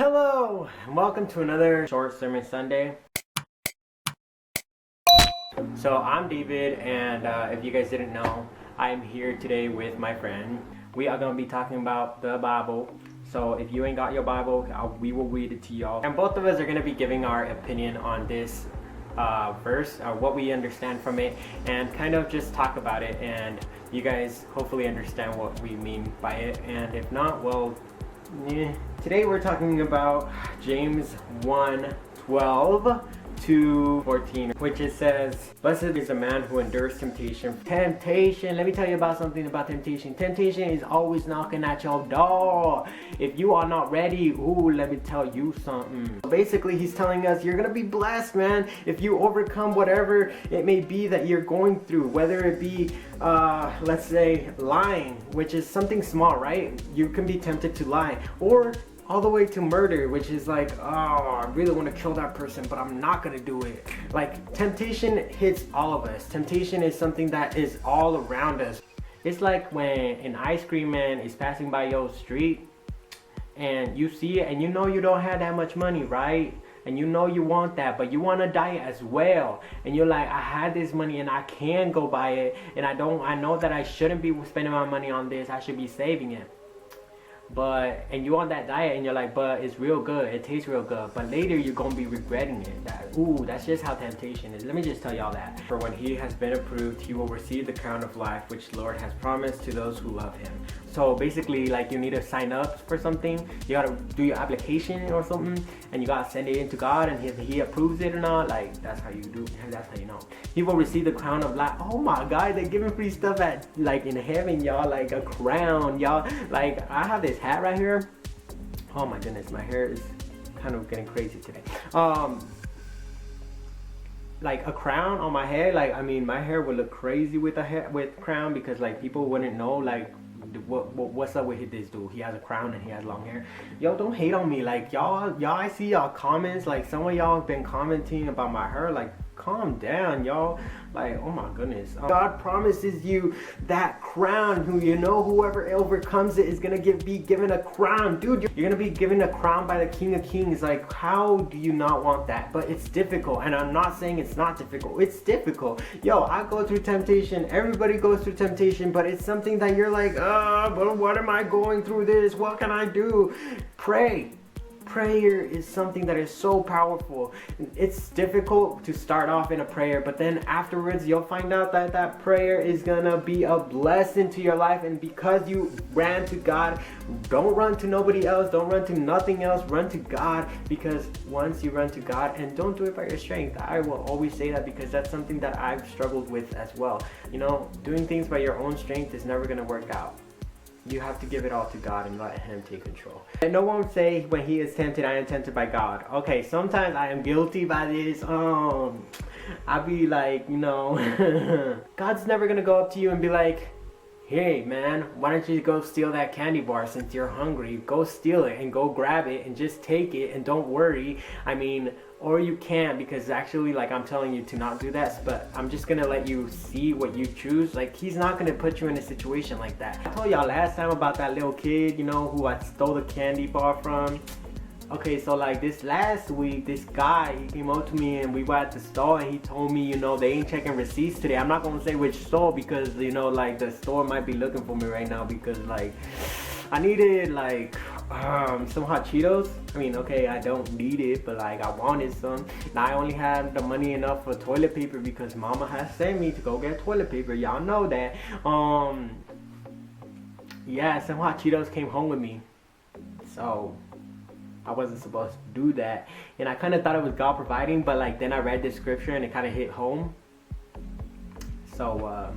Hello, and welcome to another short sermon Sunday. So I'm David, and if you guys didn't know, I'm here today with my friend. We are going to be talking about the Bible. So if you ain't got your Bible, we will read it to y'all. And both of us are going to be giving our opinion on this verse, what we understand from it, and kind of just talk about it. And you guys hopefully understand what we mean by it. And if not, well, today we're talking about James 1:12 to 14, which it says, "Blessed is the man who endures temptation." Temptation, let me tell you about something about temptation. Temptation is always knocking at your door. If you are not ready, let me tell you something. Basically, he's telling us you're gonna be blessed, man, if you overcome whatever it may be that you're going through, whether it be let's say lying, which is something small, right? You can be tempted to lie, or all the way to murder, which is like, oh, I really want to kill that person, but I'm not gonna do it. Like, temptation hits all of us. Temptation is something that is all around us. It's like when an ice cream man is passing by your street and you see it and you know you don't have that much money, right? And you know you want that, but you want to diet as well. And you're like, I had this money and I can go buy it, and I know that I shouldn't be spending my money on this. I should be saving it. And you on that diet and you're like, but it's real good, it tastes real good, but later you're gonna be regretting it. That's just how temptation is. Let me just tell y'all that. For when he has been approved, he will receive the crown of life which the Lord has promised to those who love him. So basically, like, you need to sign up for something, you gotta do your application or something, and you gotta send it in to God, and if he approves it or not, like, that's how you do, that's how you know. He will receive the crown of life. Oh my God, they're giving free stuff at, like, in heaven, y'all, like a crown, y'all. Like, I have this hat right here. Oh my goodness, my hair is kind of getting crazy today. Like a crown on my head, like, I mean, my hair would look crazy with crown, because like people wouldn't know like what's up with this dude. He has a crown and he has long hair. Yo, don't hate on me. Like, y'all, I see y'all comments, like some of y'all have been commenting about my hair. Like, calm down, y'all. Like, oh my goodness. God promises you that crown. Whoever overcomes it is gonna be given a crown. Dude, you're gonna be given a crown by the King of Kings. Like, how do you not want that? But it's difficult, and I'm not saying it's not difficult. It's difficult. Yo, I go through temptation. Everybody goes through temptation, but it's something that you're like, but what am I going through this? What can I do? Pray. Prayer is something that is so powerful. It's difficult to start off in a prayer, but then afterwards you'll find out that that prayer is gonna be a blessing to your life. And because you ran to God, don't run to nobody else, don't run to nothing else, run to God. Because once you run to God, and don't do it by your strength. I will always say that, because that's something that I've struggled with as well. Doing things by your own strength is never gonna work out. You have to give it all to God and let him take control. And no one say when he is tempted, I am tempted by God. Okay, sometimes I am guilty by this. I be like, God's never gonna go up to you and be like, hey man, why don't you go steal that candy bar since you're hungry? Go steal it and go grab it and just take it and don't worry. I mean, or you can, because actually, like, I'm telling you to not do that, but I'm just gonna let you see what you choose. Like, he's not gonna put you in a situation like that. I told y'all last time about that little kid, who I stole the candy bar from. Okay, so like this last week, this guy, he came up to me and we were at the store, and he told me, they ain't checking receipts today. I'm not gonna say which store, because, like, the store might be looking for me right now, because, like, I needed, like, some hot Cheetos. I mean, okay, I don't need it, but, like, I wanted some. Now I only had the money enough for toilet paper, because mama has sent me to go get toilet paper. Y'all know that. Yeah, some hot Cheetos came home with me. So I wasn't supposed to do that, and I kind of thought it was God providing, but like then I read the scripture and it kind of hit home. So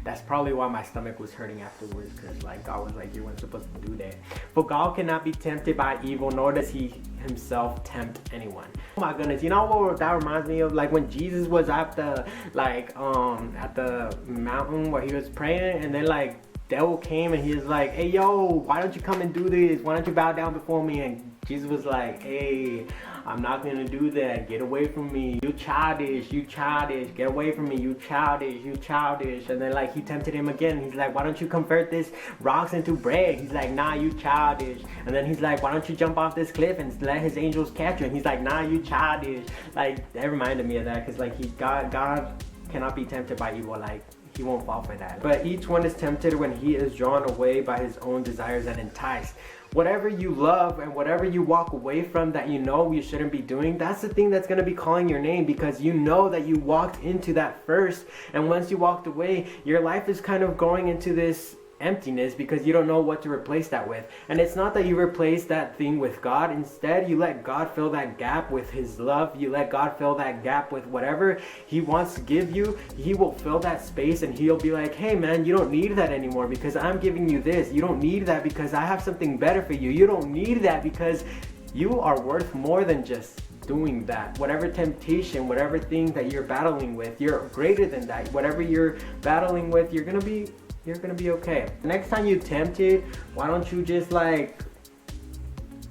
that's probably why my stomach was hurting afterwards, because like God was like, you weren't supposed to do that. For God cannot be tempted by evil, nor does he himself tempt anyone. Oh my goodness, you know what that reminds me of? Like when Jesus was at the at the mountain where he was praying, and then like devil came and he was like, hey yo, why don't you come and do this? Why don't you bow down before me? And Jesus was like, hey, I'm not gonna do that. Get away from me. You childish, you childish. Get away from me, you childish, you childish. And then like he tempted him again. He's like, why don't you convert this rocks into bread? He's like, nah, you childish. And then he's like, why don't you jump off this cliff and let his angels catch you? And he's like, nah, you childish. Like that reminded me of that, because like God cannot be tempted by evil. Like he won't fall for that. But each one is tempted when he is drawn away by his own desires and enticed. Whatever you love and whatever you walk away from that you know you shouldn't be doing, that's the thing that's going to be calling your name, because you know that you walked into that first, and once you walked away, your life is kind of going into this emptiness because you don't know what to replace that with. And it's not that you replace that thing with God. Instead, you let God fill that gap with his love. You let God fill that gap with whatever he wants to give you. He will fill that space, and he'll be like, hey man, you don't need that anymore because I'm giving you this. You don't need that because I have something better for you. You don't need that because you are worth more than just doing that. Whatever temptation, whatever thing that you're battling with, you're greater than that. Whatever you're battling with, you're gonna be okay. Next time you're tempted, why don't you just like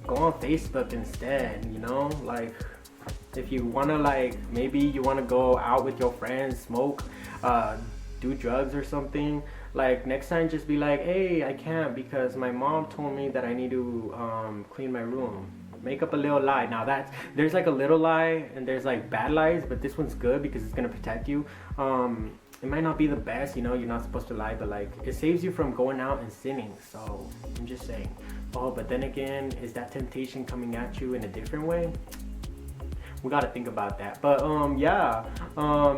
go on Facebook instead, you know? Like if you wanna, like maybe you wanna go out with your friends, smoke, do drugs or something, like next time just be like, hey, I can't because my mom told me that I need to clean my room. Make up a little lie. Now there's like a little lie and there's like bad lies, but this one's good because it's gonna protect you. It might not be the best, you know, you're not supposed to lie, but like it saves you from going out and sinning. So I'm just saying. Oh, but then again, is that temptation coming at you in a different way? We got to think about that. But yeah,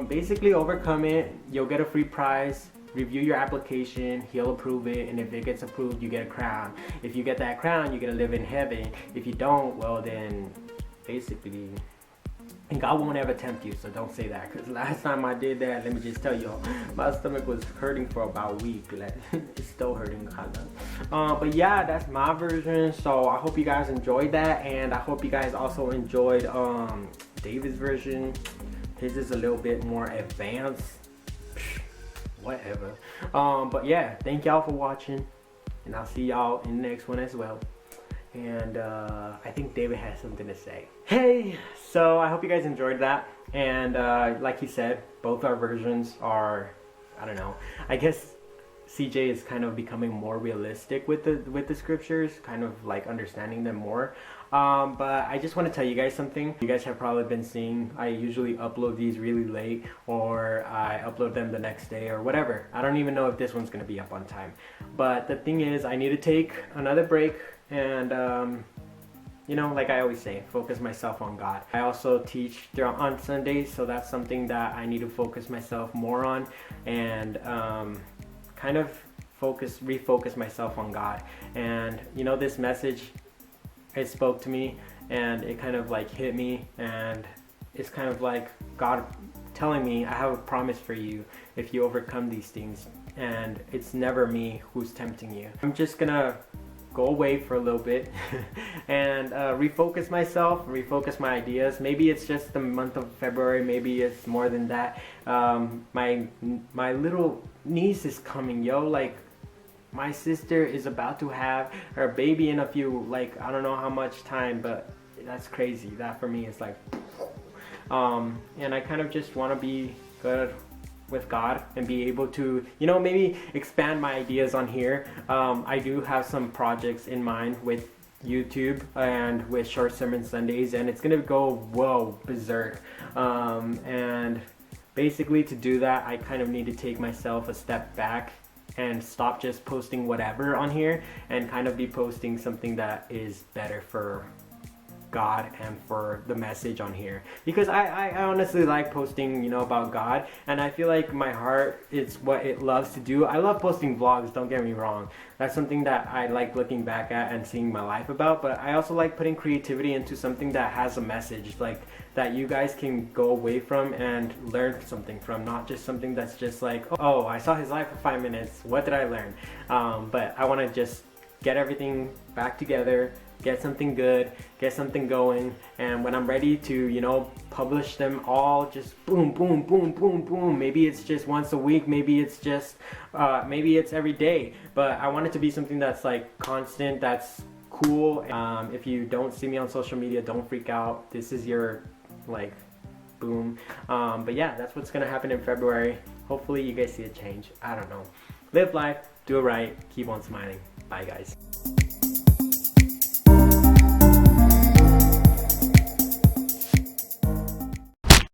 basically overcome it. You'll get a free prize. Review your application, he'll approve it, and if it gets approved, you get a crown. If you get that crown, you're gonna live in heaven. If you don't, well then basically, and God won't ever tempt you, so don't say that, because last time I did that, let me just tell y'all, my stomach was hurting for about a week. Like, it's still hurting kind of. But yeah, that's my version. So I hope you guys enjoyed that, and I hope you guys also enjoyed David's version. His is a little bit more advanced. Whatever. But yeah, thank y'all for watching, and I'll see y'all in the next one as well. And I think David has something to say. Hey, so I hope you guys enjoyed that. And like he said, both our versions are, I don't know, I guess CJ is kind of becoming more realistic with the scriptures, kind of like understanding them more. But I just want to tell you guys something. You guys have probably been seeing I usually upload these really late, or I upload them the next day or whatever. I don't even know if this one's going to be up on time. But the thing is, I need to take another break and you know, like I always say, focus myself on God. I also teach on Sundays, so that's something that I need to focus myself more on, and kind of refocus myself on God. And you know, this message, it spoke to me, and it kind of like hit me, and it's kind of like God telling me, I have a promise for you if you overcome these things, and it's never me who's tempting you. I'm just gonna go away for a little bit and refocus myself, refocus my ideas. Maybe it's just the month of February, maybe it's more than that. My little niece is coming, yo. Like, my sister is about to have her baby in a few, like, I don't know how much time, but that's crazy. That for me is like, and I kind of just want to be good with God and be able to, you know, maybe expand my ideas on here. I do have some projects in mind with YouTube and with Short Sermon Sundays, and it's gonna go berserk. And basically to do that, I kind of need to take myself a step back and stop just posting whatever on here, and kind of be posting something that is better for God and for the message on here, because I honestly like posting, you know, about God, and I feel like my heart, it's what it loves to do. I love posting vlogs, don't get me wrong. That's something that I like looking back at and seeing my life about, but I also like putting creativity into something that has a message, like that you guys can go away from and learn something from, not just something that's just like, oh, I saw his life for 5 minutes, what did I learn? But I want to just get everything back together, get something good, get something going, and when I'm ready to, you know, publish them all, just boom, boom, boom, boom, boom. Maybe it's just once a week, maybe it's just, maybe it's every day, but I want it to be something that's like constant, that's cool. If you don't see me on social media, don't freak out. This is your like boom. But yeah, that's what's gonna happen in February. Hopefully you guys see a change. I don't know. Live life, do it right, keep on smiling. Bye guys.